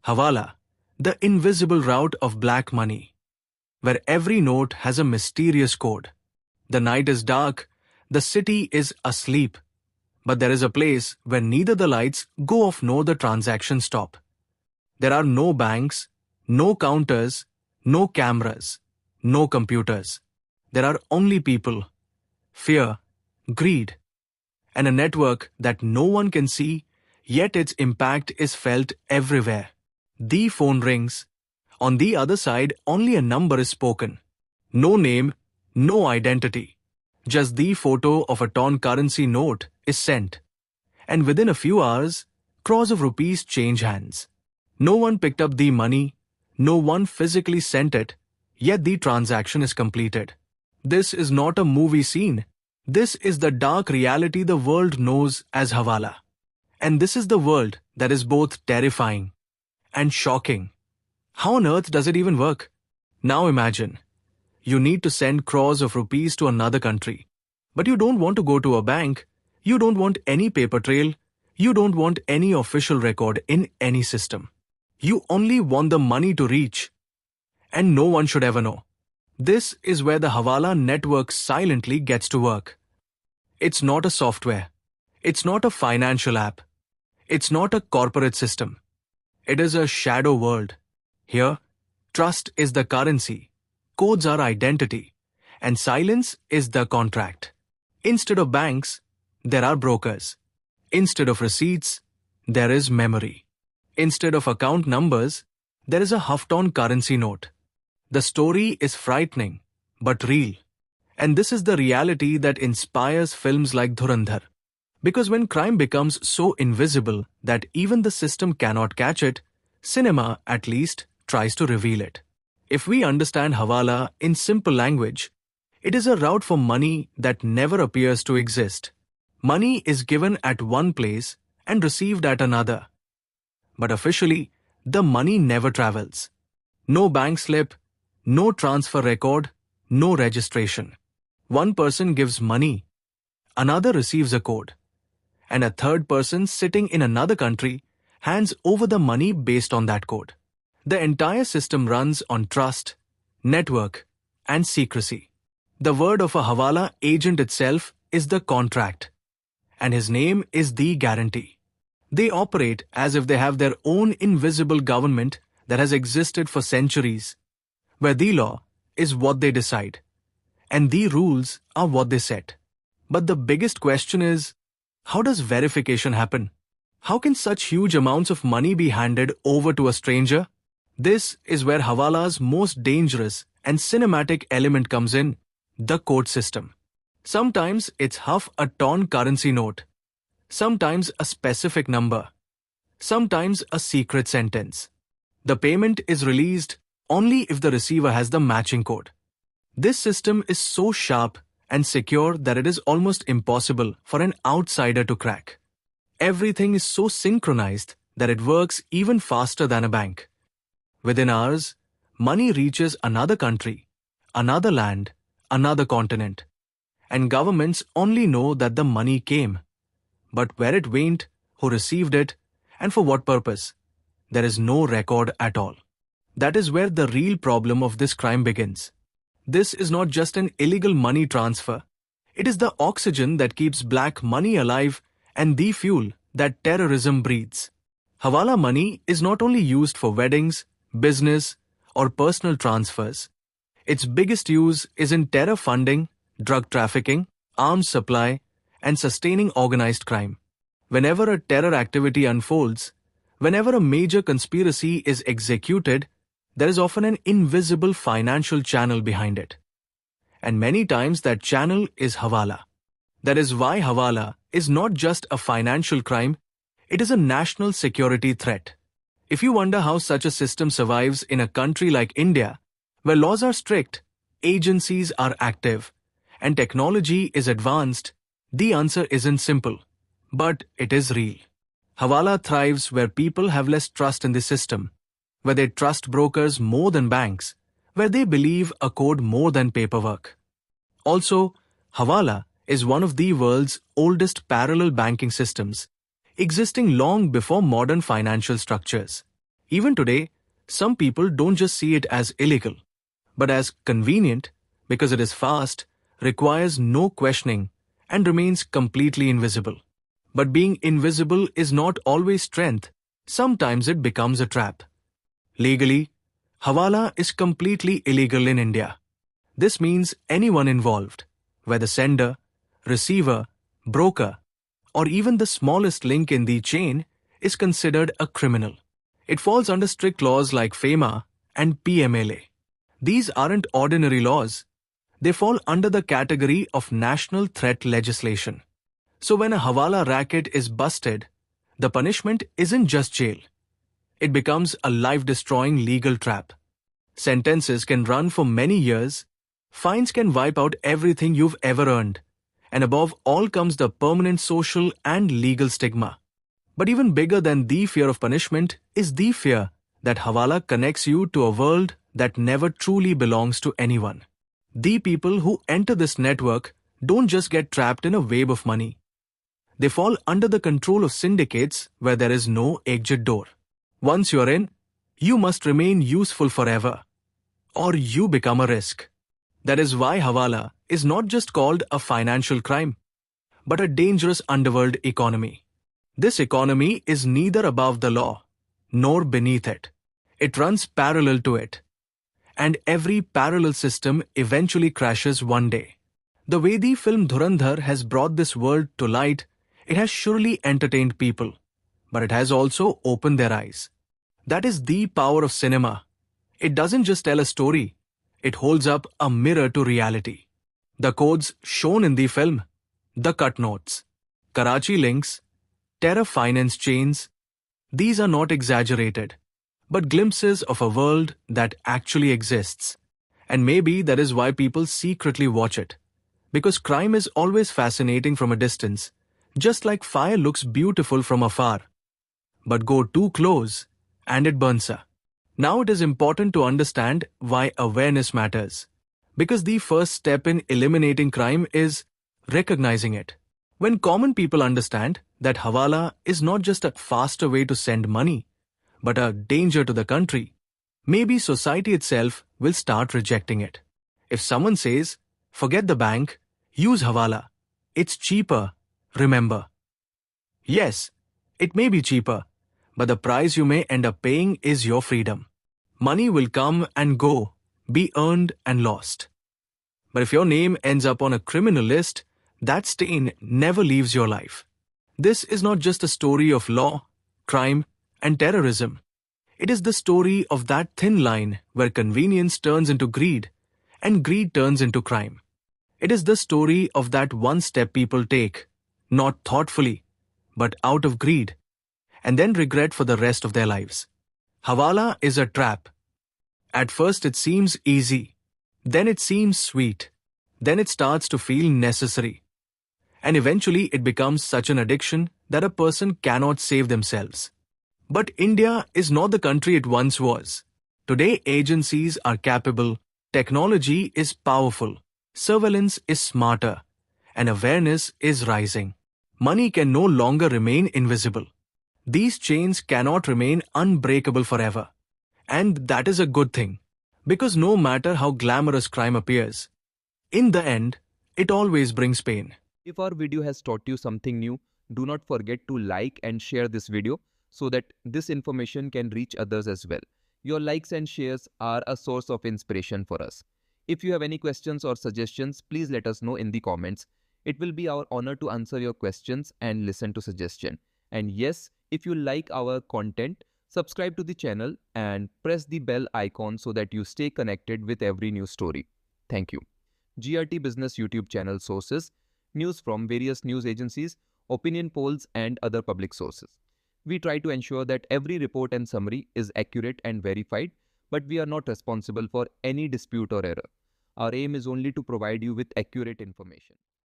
Hawala, the invisible route of black money, where every note has a mysterious code. The night is dark, the city is asleep, but there is a place where neither the lights go off nor the transactions stop. There are no banks, no counters, no cameras, no computers. There are only people, fear, greed, and a network that no one can see, yet its impact is felt everywhere. The phone rings. On the other side, only a number is spoken. No name, no identity. Just the photo of a torn currency note is sent. And within a few hours, crores of rupees change hands. No one picked up the money, no one physically sent it, yet the transaction is completed. This is not a movie scene. This is the dark reality the world knows as Hawala. And this is the world that is both terrifying and shocking. How on earth does it even work? Now imagine, you need to send crores of rupees to another country, but you don't want to go to a bank, you don't want any paper trail, you don't want any official record in any system. You only want the money to reach, and no one should ever know. This is where the Hawala network silently gets to work. It's not a software. It's not a financial app. It's not a corporate system. It is a shadow world. Here, trust is the currency, codes are identity, and silence is the contract. Instead of banks, there are brokers. Instead of receipts, there is memory. Instead of account numbers, there is a half-torn currency note. The story is frightening, but real. And this is the reality that inspires films like Dhurandhar. Because when crime becomes so invisible that even the system cannot catch it, cinema, at least, tries to reveal it. If we understand Hawala in simple language, it is a route for money that never appears to exist. Money is given at one place and received at another. But officially, the money never travels. No bank slip, no transfer record, no registration. One person gives money, another receives a code, and a third person sitting in another country hands over the money based on that code. The entire system runs on trust, network, and secrecy. The word of a Hawala agent itself is the contract, and his name is the guarantee. They operate as if they have their own invisible government that has existed for centuries, where the law is what they decide, and the rules are what they set. But the biggest question is, how does verification happen? How can such huge amounts of money be handed over to a stranger? This is where Hawala's most dangerous and cinematic element comes in, the code system. Sometimes it's half a torn currency note, sometimes a specific number, sometimes a secret sentence. The payment is released only if the receiver has the matching code. This system is so sharp and secure that it is almost impossible for an outsider to crack. Everything is so synchronized that it works even faster than a bank. Within hours, money reaches another country, another land, another continent, and governments only know that the money came. But where it went, who received it, and for what purpose, there is no record at all. That is where the real problem of this crime begins. This is not just an illegal money transfer. It is the oxygen that keeps black money alive and the fuel that terrorism breathes. Hawala money is not only used for weddings, business, or personal transfers. Its biggest use is in terror funding, drug trafficking, arms supply, and sustaining organized crime. Whenever a terror activity unfolds, whenever a major conspiracy is executed, there is often an invisible financial channel behind it. And many times that channel is Hawala. That is why Hawala is not just a financial crime, it is a national security threat. If you wonder how such a system survives in a country like India, where laws are strict, agencies are active, and technology is advanced, the answer isn't simple, but it is real. Hawala thrives where people have less trust in the system, where they trust brokers more than banks, where they believe a code more than paperwork. Also, Hawala is one of the world's oldest parallel banking systems, existing long before modern financial structures. Even today, some people don't just see it as illegal, but as convenient because it is fast, requires no questioning, and remains completely invisible. But being invisible is not always strength. Sometimes it becomes a trap. Legally, Hawala is completely illegal in India. This means anyone involved, whether sender, receiver, broker, or even the smallest link in the chain, is considered a criminal. It falls under strict laws like FEMA and PMLA. These aren't ordinary laws. They fall under the category of national threat legislation. So when a Hawala racket is busted, the punishment isn't just jail. It becomes a life-destroying legal trap. Sentences can run for many years, fines can wipe out everything you've ever earned, and above all comes the permanent social and legal stigma. But even bigger than the fear of punishment is the fear that Hawala connects you to a world that never truly belongs to anyone. The people who enter this network don't just get trapped in a wave of money. They fall under the control of syndicates where there is no exit door. Once you're in, you must remain useful forever, or you become a risk. That is why Hawala is not just called a financial crime, but a dangerous underworld economy. This economy is neither above the law, nor beneath it. It runs parallel to it. And every parallel system eventually crashes one day. The way the film Dhurandhar has brought this world to light, it has surely entertained people, but it has also opened their eyes. That is the power of cinema. It doesn't just tell a story, it holds up a mirror to reality. The codes shown in the film, the cut notes, Karachi links, terror finance chains, these are not exaggerated, but glimpses of a world that actually exists. And maybe that is why people secretly watch it. Because crime is always fascinating from a distance, just like fire looks beautiful from afar. But go too close, and it burns her. Now it is important to understand why awareness matters. Because the first step in eliminating crime is recognizing it. When common people understand that Hawala is not just a faster way to send money, but a danger to the country, maybe society itself will start rejecting it. If someone says, forget the bank, use Hawala, it's cheaper, remember. Yes, it may be cheaper, but the price you may end up paying is your freedom. Money will come and go, be earned and lost. But if your name ends up on a criminal list, that stain never leaves your life. This is not just a story of law, crime, and terrorism. It is the story of that thin line where convenience turns into greed and greed turns into crime. It is the story of that one step people take, not thoughtfully, but out of greed, and then regret for the rest of their lives. Hawala is a trap. At first it seems easy, then it seems sweet, then it starts to feel necessary. And eventually it becomes such an addiction that a person cannot save themselves. But India is not the country it once was. Today agencies are capable, technology is powerful, surveillance is smarter, and awareness is rising. Money can no longer remain invisible. These chains cannot remain unbreakable forever. And that is a good thing. Because no matter how glamorous crime appears, in the end, it always brings pain. If our video has taught you something new, do not forget to like and share this video so that this information can reach others as well. Your likes and shares are a source of inspiration for us. If you have any questions or suggestions, please let us know in the comments. It will be our honor to answer your questions and listen to suggestions. And yes, if you like our content, subscribe to the channel and press the bell icon so that you stay connected with every new story. Thank you. GRT Business YouTube channel sources, news from various news agencies, opinion polls and other public sources. We try to ensure that every report and summary is accurate and verified, but we are not responsible for any dispute or error. Our aim is only to provide you with accurate information.